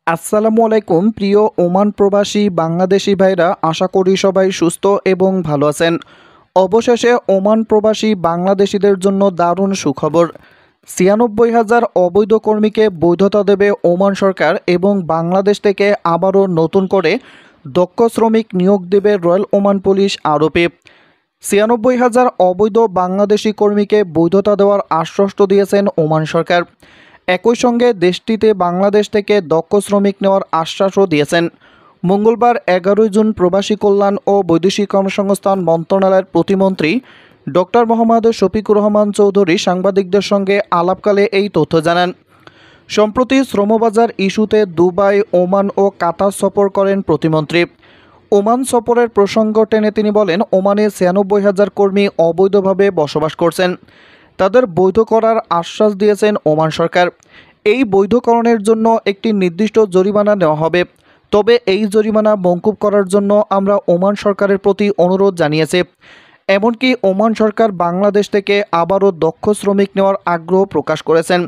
আসসালামু আলাইকুম প্রিয় ওমান প্রবাসী বাংলাদেশি ভাইরা, আশা করি সবাই সুস্থ এবং ভালো আছেন। অবশেষে ওমান প্রবাসী বাংলাদেশিদের জন্য দারুণ সুখবর। ৯৬,০০০ অবৈধ কর্মীকে বৈধতা দেবে ওমান সরকার এবং বাংলাদেশ থেকে আবারও নতুন করে দক্ষ শ্রমিক নিয়োগ দেবে রয়্যাল ওমান পুলিশ আরপি। ৯৬,০০০ অবৈধ বাংলাদেশি কর্মীকে বৈধতা দেওয়ার আশ্বাস দিয়েছেন ওমান সরকার। একই সঙ্গে দেশটিতে বাংলাদেশ থেকে দক্ষ শ্রমিক নেওয়ার আশ্বাসও দিয়েছেন। মঙ্গলবার ১১ জুন প্রবাসী কল্যাণ ও বৈদেশিক কর্মসংস্থান মন্ত্রণালয়ের প্রতিমন্ত্রী ডক্টর মোহাম্মদ শফিকুর রহমান চৌধুরী সাংবাদিকদের সঙ্গে আলাপকালে এই তথ্য জানান। সম্প্রতি শ্রমবাজার ইস্যুতে দুবাই, ওমান ও কাতার সফর করেন প্রতিমন্ত্রী। ওমান সফরের প্রসঙ্গ টেনে তিনি বলেন, ওমানে ৯৬,০০০ কর্মী অবৈধভাবে বসবাস করছেন। তাদের বৈধ করার আশ্বাস দিয়েছেন ওমান সরকার। এই বৈধকরণের জন্য একটি নির্দিষ্ট জরিমানা নেওয়া হবে, তবে এই জরিমানা মওকুফ করার জন্য আমরা ওমান সরকারের প্রতি অনুরোধ জানিয়েছি। এমনকি ওমান সরকার বাংলাদেশ থেকে আবারও দক্ষ শ্রমিক নেওয়ার আগ্রহ প্রকাশ করেছেন।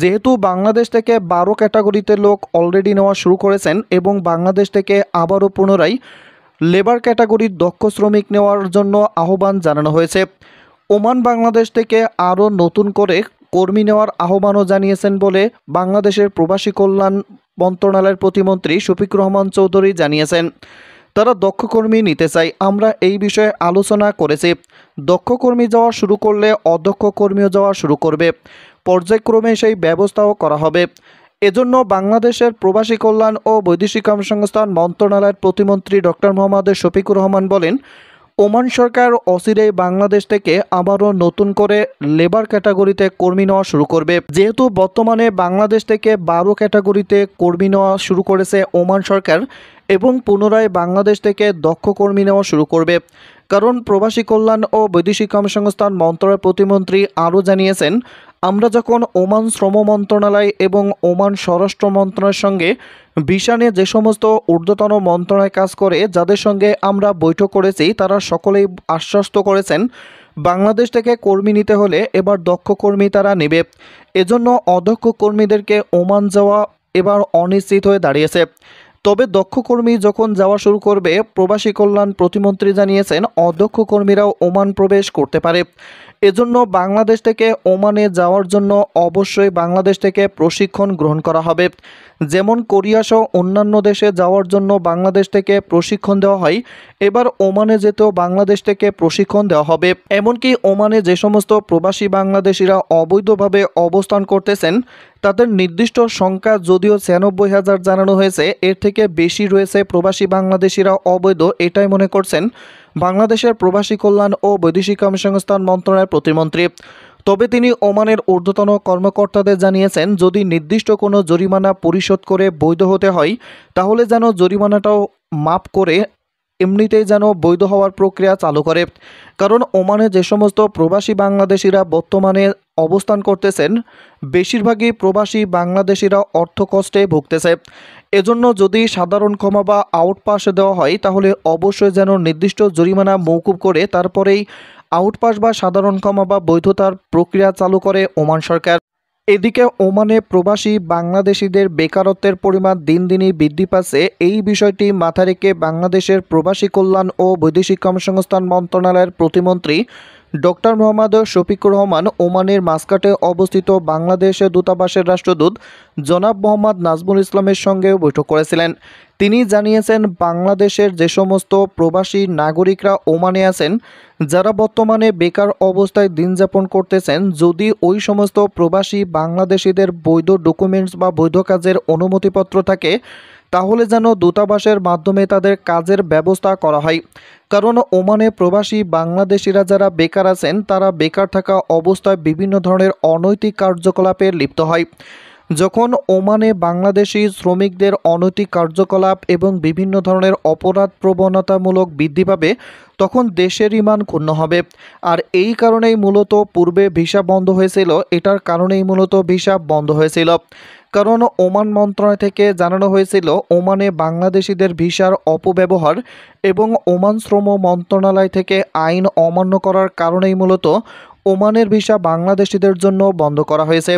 যেহেতু বাংলাদেশ থেকে ১২ ক্যাটাগরিতে লোক অলরেডি নেওয়া শুরু করেছেন এবং বাংলাদেশ থেকে আবারও পুনরায় লেবার ক্যাটাগরির দক্ষ শ্রমিক নেওয়ার জন্য আহ্বান জানানো হয়েছে। ওমান বাংলাদেশ থেকে আরও নতুন করে কর্মী নেওয়ার আহ্বানও জানিয়েছেন বলে বাংলাদেশের প্রবাসী কল্যাণ মন্ত্রণালয়ের প্রতিমন্ত্রী শফিকুর রহমান চৌধুরী জানিয়েছেন। তারা দক্ষ কর্মী নিতে চায়। আমরা এই বিষয়ে আলোচনা করেছি। দক্ষ কর্মী যাওয়া শুরু করলে অদক্ষ কর্মীও যাওয়া শুরু করবে। পর্যায়ক্রমে সেই ব্যবস্থাও করা হবে। এজন্য বাংলাদেশের প্রবাসী কল্যাণ ও বৈদেশিক কর্মসংস্থান মন্ত্রণালয়ের প্রতিমন্ত্রী ডক্টর মোহাম্মদ শফিকুর রহমান বলেন, ওমান সরকার অচিরেই বাংলাদেশ থেকে আবারও নতুন করে লেবার ক্যাটাগরিতে কর্মী নেওয়া শুরু করবে। যেহেতু বর্তমানে বাংলাদেশ থেকে ১২ ক্যাটাগরিতে কর্মী নেওয়া শুরু করেছে ওমান সরকার এবং পুনরায় বাংলাদেশ থেকে দক্ষ কর্মী নেওয়া শুরু করবে। কারণ প্রবাসী কল্যাণ ও বৈদেশিক কর্মসংস্থান মন্ত্রণালয়ের প্রতিমন্ত্রী আরও জানিয়েছেন, আমরা যখন ওমান শ্রম মন্ত্রণালয় এবং ওমান স্বরাষ্ট্র মন্ত্রণালয়ের সঙ্গে ভিসা নিয়ে যে সমস্ত ঊর্ধ্বতন মন্ত্রণালয় কাজ করে, যাদের সঙ্গে আমরা বৈঠক করেছি, তারা সকলেই আশ্বস্ত করেছেন বাংলাদেশ থেকে কর্মী নিতে হলে এবার দক্ষ কর্মী তারা নেবে। এজন্য অদক্ষ কর্মীদেরকে ওমান যাওয়া এবার অনিশ্চিত হয়ে দাঁড়িয়েছে। তবে দক্ষ কর্মী যখন যাওয়া শুরু করবে, প্রবাসী কল্যাণ প্রতিমন্ত্রী জানিয়েছেন অদক্ষ কর্মীরাও ওমান প্রবেশ করতে পারে। এজন্য বাংলাদেশ থেকে ওমানে যাওয়ার জন্য অবশ্যই বাংলাদেশ থেকে প্রশিক্ষণ গ্রহণ করা হবে। যেমন কোরিয়া সহ অন্যান্য দেশে যাওয়ার জন্য বাংলাদেশ থেকে প্রশিক্ষণ দেওয়া হয়, এবার ওমানে যেতেও বাংলাদেশ থেকে প্রশিক্ষণ দেওয়া হবে। এমনকি ওমানে যে সমস্ত প্রবাসী বাংলাদেশিরা অবৈধভাবে অবস্থান করতেছেন, তাদের নির্দিষ্ট সংখ্যা যদিও ৯৬,০০০ জানানো হয়েছে, এর থেকে বেশি রয়েছে প্রবাসী বাংলাদেশিরা অবৈধ, এটাই মনে করছেন বাংলাদেশের প্রবাসী কল্যাণ ও বৈদেশিক কর্মসংস্থান মন্ত্রণালয়ের প্রতিমন্ত্রী। তবে তিনি ওমানের ঊর্ধ্বতন কর্মকর্তাদের জানিয়েছেন, যদি নির্দিষ্ট কোনো জরিমানা পরিশোধ করে বৈধ হতে হয়, তাহলে যেন জরিমানাটাও মাফ করে এমনিতেই যেন বৈধ হওয়ার প্রক্রিয়া চালু করে। কারণ ওমানে যে সমস্ত প্রবাসী বাংলাদেশিরা বর্তমানে অবস্থান করতেছেন, বেশিরভাগই প্রবাসী বাংলাদেশিরা অর্থকষ্টে ভুগতেছে। এজন্য যদি সাধারণ ক্ষমা বা আউটপাস দেওয়া হয়, তাহলে অবশ্যই যেন নির্দিষ্ট জরিমানা মওকুফ করে তারপরেই আউটপাস বা সাধারণ ক্ষমা বা বৈধতার প্রক্রিয়া চালু করে ওমান সরকার। এদিকে ওমানে প্রবাসী বাংলাদেশিদের বেকারত্বের পরিমাণ দিন দিনই বৃদ্ধি পাচ্ছে। এই বিষয়টি মাথায় রেখে বাংলাদেশের প্রবাসী কল্যাণ ও বৈদেশিক কর্মসংস্থান মন্ত্রণালয়ের প্রতিমন্ত্রী ডক্টর মোহাম্মদ শফিকুর রহমান ওমানের মাসকাটে অবস্থিত বাংলাদেশের দূতাবাসের রাষ্ট্রদূত জনাব মোহাম্মদ নাজমুল ইসলামের সঙ্গেও বৈঠক করেছিলেন। তিনি জানিয়েছেন, বাংলাদেশের যে সমস্ত প্রবাসী নাগরিকরা ওমানে আছেন, যারা বর্তমানে বেকার অবস্থায় দিন যাপন করতেছেন, যদি ওই সমস্ত প্রবাসী বাংলাদেশিদের বৈধ ডকুমেন্টস বা বৈধ কাজের অনুমতিপত্র থাকে, তাহলে যেন দূতাবাসের মাধ্যমে তাদের কাজের ব্যবস্থা করা হয়। কারণ ওমানে প্রবাসী বাংলাদেশিরা যারা বেকার আছেন, তারা বেকার থাকা অবস্থায় বিভিন্ন ধরনের অনৈতিক কার্যকলাপে লিপ্ত হয়। যখন ওমানে বাংলাদেশি শ্রমিকদের অনৈতিক কার্যকলাপ এবং বিভিন্ন ধরনের অপরাধ প্রবণতামূলক বৃদ্ধি পাবে, তখন দেশের ইমান ক্ষুণ্ণ হবে। আর এই কারণেই মূলত পূর্বে ভিসা বন্ধ হয়েছিল, এটার কারণেই মূলত ভিসা বন্ধ হয়েছিল। কারণ ওমান মন্ত্রণালয় থেকে জানানো হয়েছিল, ওমানে বাংলাদেশিদের ভিসার অপব্যবহার এবং ওমান শ্রম মন্ত্রণালয় থেকে আইন অমান্য করার কারণেই মূলত ওমানের ভিসা বাংলাদেশিদের জন্য বন্ধ করা হয়েছে।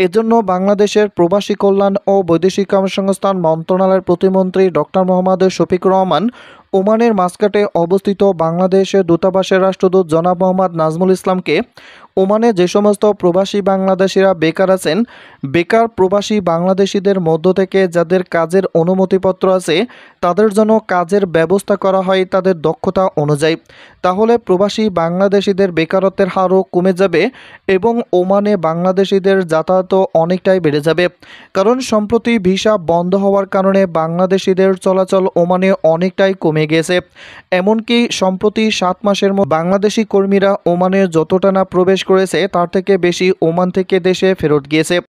এজন্য বাংলাদেশের প্রবাসী কল্যাণ ও বৈদেশিক কর্মসংস্থান মন্ত্রণালয়ের প্রতিমন্ত্রী ডক্টর মোহাম্মদ শফিকুর রহমান ওমানের মাস্কাটে অবস্থিত বাংলাদেশের দূতাবাসের রাষ্ট্রদূত জনাব মোহাম্মদ নাজমুল ইসলামকে ওমানে যে সমস্ত প্রবাসী বাংলাদেশিরা বেকার আছেন, বেকার প্রবাসী বাংলাদেশিদের মধ্য থেকে যাদের কাজের অনুমতিপত্র আছে তাদের জন্য কাজের ব্যবস্থা করা হয় তাদের দক্ষতা অনুযায়ী। তাহলে প্রবাসী বাংলাদেশিদের বেকারত্বের হারও কমে যাবে এবং ওমানে বাংলাদেশিদের যাতায়াতও অনেকটাই বেড়ে যাবে। কারণ সম্প্রতি ভিসা বন্ধ হওয়ার কারণে বাংলাদেশিদের চলাচল ওমানে অনেকটাই কমে গেছে। এমনকি সম্প্রতি 7 মাসের মধ্যে বাংলাদেশি কর্মীরা ওমানে যতটা না প্রবেশ করেছে তার থেকে বেশি ওমান থেকে দেশে ফেরত গিয়েছে।